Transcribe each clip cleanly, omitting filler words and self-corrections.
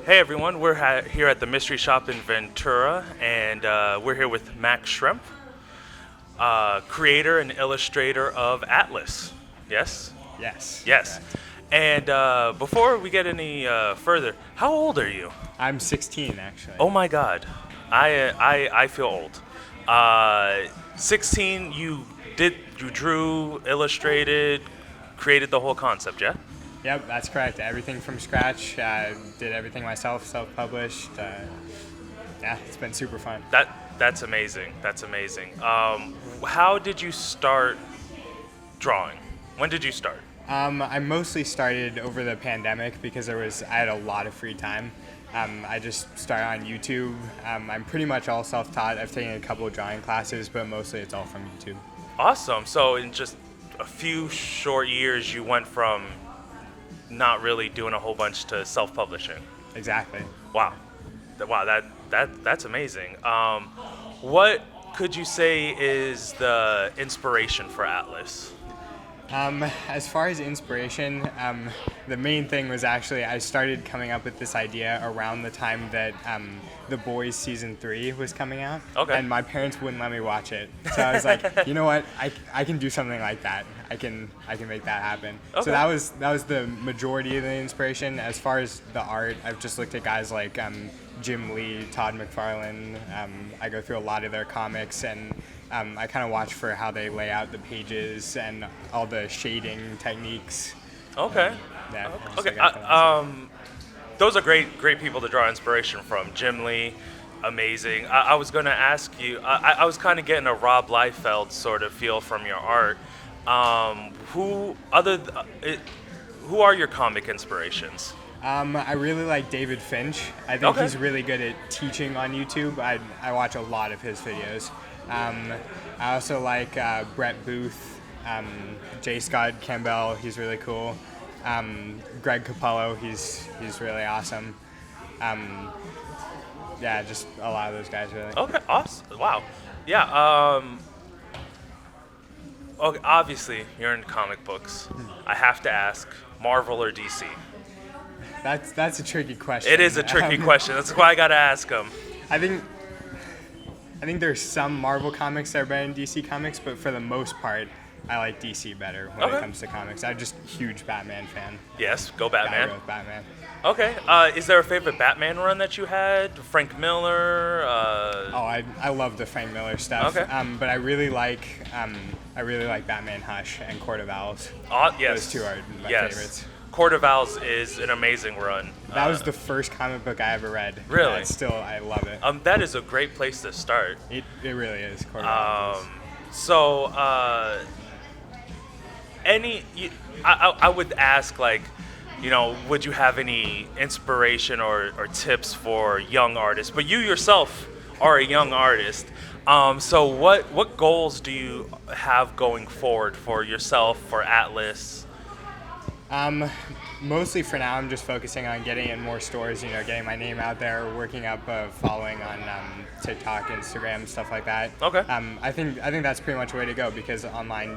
Hey everyone, we're here at the Mystery Shop in Ventura, and we're here with Max Schrempf, creator and illustrator of Atlas. Yes? Yes. Yes. Correct. And before we get any further, how old are you? I'm 16 actually. Oh my God, I feel old. 16, you drew, illustrated, created the whole concept, yeah? Yep, that's correct. Everything from scratch. Did everything myself, self-published. Yeah, it's been super fun. That's amazing. That's amazing. How did you start drawing? When did you start? I mostly started over the pandemic because I had a lot of free time. I just started on YouTube. I'm pretty much all self-taught. I've taken a couple of drawing classes, but mostly it's all from YouTube. Awesome. So in just a few short years, you went from not really doing a whole bunch to self-publishing. Exactly. Wow. Wow. That's amazing. What could you say is the inspiration for Atlas? As far as inspiration, the main thing was actually I started coming up with this idea around the time that The Boys season 3 was coming out. Okay. And my parents wouldn't let me watch it. So I was like, you know what? I can do something like that. I can make that happen. Okay. So that was the majority of the inspiration. As far as the art, I've just looked at guys like Jim Lee, Todd McFarlane. I go through a lot of their comics, and I kind of watch for how they lay out the pages and all the shading techniques. Okay. Yeah. Okay. Those are great people to draw inspiration from. Jim Lee, amazing. I was going to ask you. I was kind of getting a Rob Liefeld sort of feel from your art. Who are your comic inspirations? I really like David Finch. I think Okay. he's really good at teaching on YouTube. I watch a lot of his videos. I also like Brett Booth, J. Scott Campbell. He's really cool. Greg Capullo. He's really awesome. Yeah, just a lot of those guys really. Okay, awesome. Wow. Yeah. Okay, obviously, you're into comic books. I have to ask, Marvel or DC? That's a tricky question. It is a tricky question. That's why I gotta ask them. I think there's some Marvel comics that are better than DC comics, but for the most part, I like DC better when Okay. it comes to comics. I'm just a huge Batman fan. Yes, go Gotta Batman. go with Batman. Okay. Is there a favorite Batman run that you had? Frank Miller? Oh, I love the Frank Miller stuff. Okay. But I really like Batman Hush and Court of Owls. Yes. Those two are my yes. favorites. Court of Owls is an amazing run. That was the first comic book I ever read. Really? I love it. That is a great place to start. It really is. Court of Owls. So, I would ask, like, would you have any inspiration or tips for young artists? But you yourself are a young artist. So what goals do you have going forward for yourself, for Atlas? Mostly for now, I'm just focusing on getting in more stores. Getting my name out there, working up a following on TikTok, Instagram, stuff like that. Okay. I think that's pretty much the way to go because online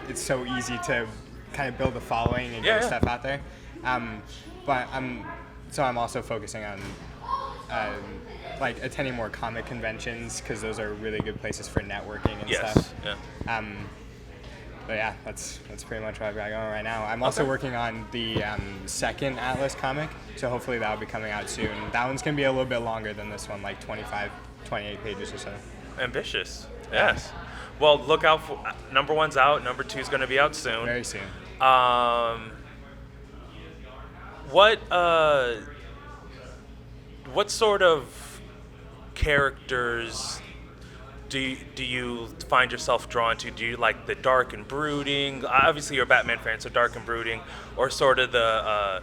it's so easy to kind of build a following and get stuff out there. But I'm also focusing on like attending more comic conventions because those are really good places for networking and stuff. Yeah. But yeah, that's pretty much what I've got going right now. I'm also working on the second Atlas comic, so hopefully that'll be coming out soon. That one's going to be a little bit longer than this one, like 28 pages or so. Ambitious. Yes. Well, look out for number 1's out. Number 2's going to be out soon. Very soon. What sort of characters do you find yourself drawn to? Do you like the dark and brooding? Obviously, you're a Batman fan, so dark and brooding, or sort of the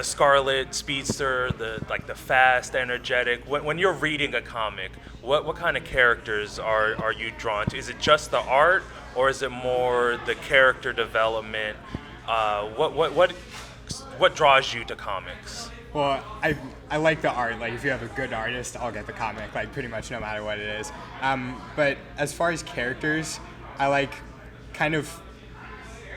Scarlet Speedster, the fast, energetic. When you're reading a comic, what kind of characters are you drawn to? Is it just the art, or is it more the character development? What draws you to comics? Well, I like the art. Like, if you have a good artist, I'll get the comic, like, pretty much no matter what it is. But as far as characters, I like kind of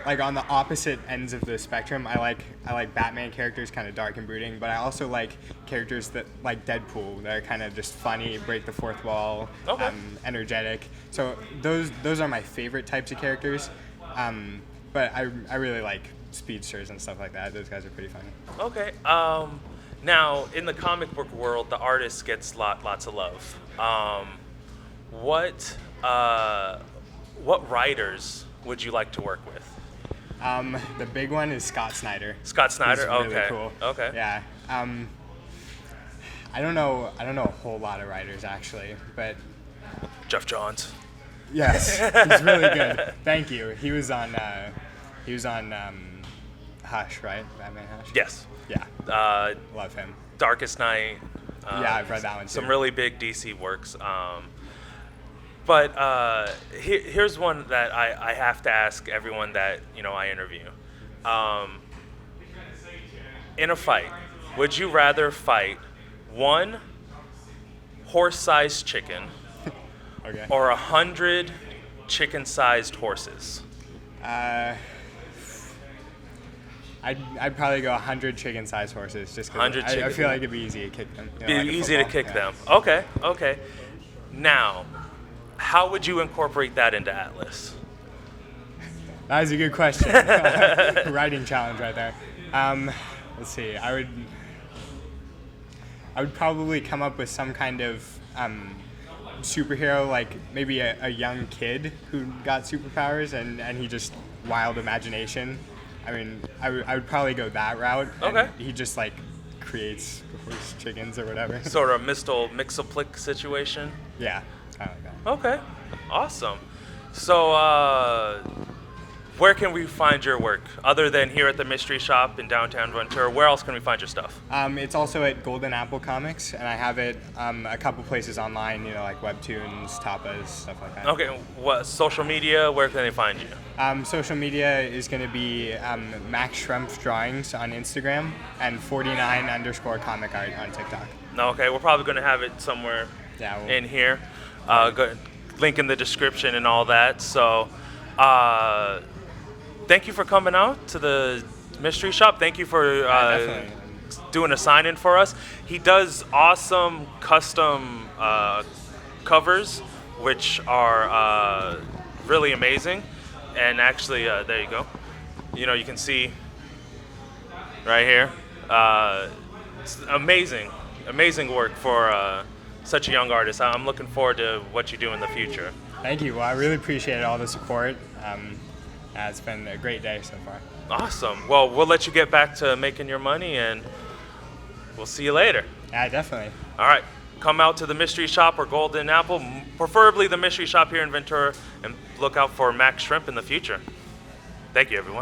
like on the opposite ends of the spectrum. I like Batman characters, kind of dark and brooding, but I also like characters that like Deadpool, that are kind of just funny, break the fourth wall, Okay. energetic. So those are my favorite types of characters. But I really like speedsters and stuff like that. Those guys are pretty funny. Okay. Now, in the comic book world, the artist gets lots of love. What writers would you like to work with? The big one is Scott Snyder. Scott Snyder. He's really Okay. cool. Okay. Yeah. I don't know a whole lot of writers actually, but Jeff Johns. yes, he's really good. Thank you. He was on Hush, right? Batman Hush. Yes. Yeah. Love him. Darkest Night. Yeah, I've read that one too. Some really big DC works. But here's one that I have to ask everyone that I interview. In a fight, would you rather fight one horse-sized chicken Okay. or 100 chicken-sized horses? I'd probably go 100 chicken-sized horses, just 100 because I chicken- feel like it'd be easy to kick them. Be like a easy to football. kick Yeah. them. Okay. Now, how would you incorporate that into Atlas? That is a good question. Writing challenge right there. Let's see. I would probably come up with some kind of superhero, like maybe a young kid who got superpowers and he just wild imagination. I mean, I would probably go that route. and Okay. He just like creates horse chickens or whatever. Sort of mix-a-plick situation? Yeah, kind of like that. Okay, awesome. So, where can we find your work other than here at the Mystery Shop in downtown Ventura? Where else can we find your stuff? It's also at Golden Apple Comics, and I have it a couple places online, like Webtoons, Tapas, stuff like that. Okay, what social media? Where can they find you? Social media is going to be Max Schrempf Drawings on Instagram and 49_comic art on TikTok. Okay, we're probably going to have it somewhere Yeah, in here. Link in the description and all that. So, thank you for coming out to the Mystery Shop. Thank you for definitely. doing a sign-in for us. He does awesome custom covers, which are really amazing. And actually, there you go. You can see right here. It's amazing work for such a young artist. I'm looking forward to what you do in the future. Thank you. Well, I really appreciate all the support. It's been a great day so far. Awesome. Well, we'll let you get back to making your money, and we'll see you later. Yeah, definitely. All right. Come out to the Mystery Shop or Golden Apple, preferably the Mystery Shop here in Ventura, and look out for Max Schrempf in the future. Thank you, everyone.